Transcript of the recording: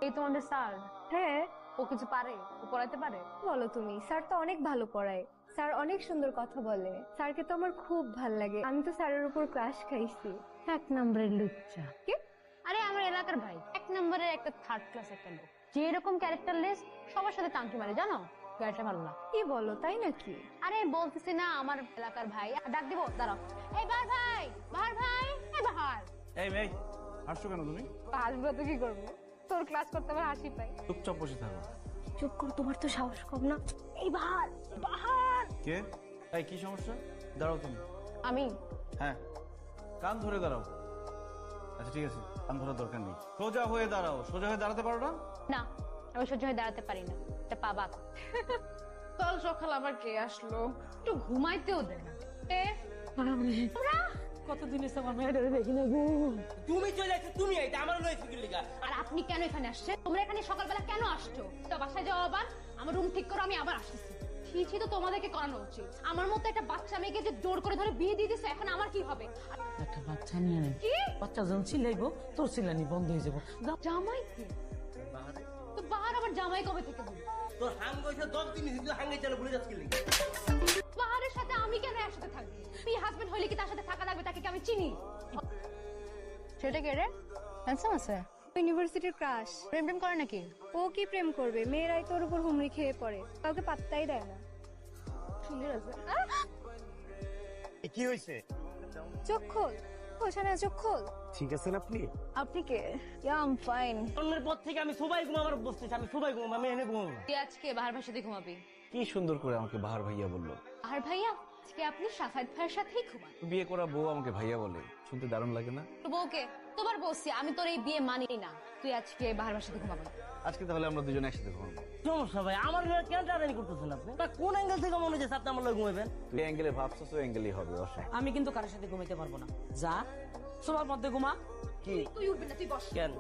এই তোমাদের স্যার? হ্যাঁ। ও কিছু পারে? ও পড়াইতে পারে? বলো তুমি, স্যার তো অনেক ভালো পড়ায়। স্যার অনেক সুন্দর কথা বলে। স্যারকে তো আমার খুব ভাল লাগে। আমি তো স্যারের উপর ক্রাশ খাইছি। 1 নম্বরের লুচ্চা। কি? আরে আমার এলাকার ভাই 1 নম্বরের একটা থার্ড ক্লাস একটা লোক, যে এরকম ক্যারেক্টারলেস সবার সাথে টাঙ্কি মারে, জানো? গাড়িটা ভালো না। কি বলো, তাই নাকি? আরে বলতেছি না, আমার এলাকার ভাই। ডাক দিব, দাঁড়াও। এই বাহার ভাই, বাহার ভাই, এই বাহার। এই মেয়ে, হাসছো কেন তুমি? হাসবো তো কি করবো? তোর ক্লাস করতে আমার হাসি পাই। চুপচাপ বসে থাকো। চুপ কর, তোমার তো সাহস কম না। এই বাহার, বাহার। কে? এই কি সমস্যা? দাঁড়াও তুমি। আমি? হ্যাঁ, কান ধরে দাঁড়াও। আচ্ছা ঠিক আছে, কান ধরার দরকার নেই। সোজা হয়ে দাঁড়াও। সোজা হয়ে দাঁড়াতে পারো না? না, আমি সহ্য হয়ে দাঁড়াতে পারি না। এটা পাবা। কাল সকাল আবার কে আসলো? একটু ঘুমাইতেও দে না। কতদিন এসে আমার মেয়েটা দেখি না গো। তুমি চলে আসছো, তুমি এইটা আমার লয়েছে কি লিগা? আর আপনি কেন এখানে আসছেন? তোমরা এখানে সকালবেলা কেন আসছো? তো বাসায় যাওয়া আবার আমার রুম ঠিক করো, আমি আবার আসতেছি। ঠিক তো তোমাদেরকে করানো উচিত। আমার মতো একটা বাচ্চা মেয়েকে যে জোর করে ধরে বিয়ে দিয়ে দিছে, এখন আমার কি হবে? একটা বাচ্চা নিয়ে নেই। কি? বাচ্চা যখন চিল্লাইবো তোর চিল্লানি বন্ধ হয়ে যাবো। জামাই কি? তো বাহার আবার জামাই কবে থেকে হলো? তোর হাঙ্গ হইছে 10 দিন তুই হাঙ্গে চলে ভুলে যাচ্ছিস কি লিগা? বাহারের সাথে আমি কেন একসাথে থাকবো? তুই হাজবেন্ড হইলে কি তার সাথে থাকা লাগবে? তাকে কি আমি চিনি? সেটা কে রে? হ্যান্ডসাম আছে? ইউনিভার্সিটির ক্রাশ। প্রেম প্রেম করে নাকি? ও কি প্রেম করবে? মেয়েরাই তোর উপর হুমড়ি খেয়ে পড়ে, কাউকে পাত্তাই দেয় না। সুন্দর আছে। কি হয়েছে? চোখ খোল, ওখানে চোখ খোল। ঠিক আছেন আপনি? আপনি কে? I fine. অন্যের পর থেকে আমি সবাই ঘুমাবার বসতেছি, আমি সবাই ঘুমাবো, আমি এনে ঘুমাবো না। তুই আজকে বাহার ভাইয়ের সাথে ঘুমাবি? কি সুন্দর করে আমাকে বাহার ভাইয়া বললো। বাহার ভাইয়া, আজকে আপনি সাফায়েত ভাইয়ের সাথেই ঘুমান। বিয়ে করা বউ আমাকে ভাইয়া বলে, শুনতে দারুণ লাগে না? তোর বউকে তোবার বলছি, আমি তোর এই বিয়ে মানি না। তুই আজকে বাহার ভাইয়ের সাথে ঘুমাবি। আজকে তাহলে আমরা দুজনে একসাথে ঘুমাবো। সমস্যা ভাই, আমার লয়ে কেন টানাটানি করতেছেন আপনি? তা কোন অ্যাঙ্গেল থেকে মনে হচ্ছে আপনি আমার লয়ে ঘুমাবেন? তুই অ্যাঙ্গেলে ভাবছিস, ওই অ্যাঙ্গেলই হবে। অসুবিধা আমি কিন্তু কারোর সাথে ঘুমাইতে পারবো না। যা সবার মধ্যে ঘুমা। কি? তুই উঠবি না, তুই বস। কেন?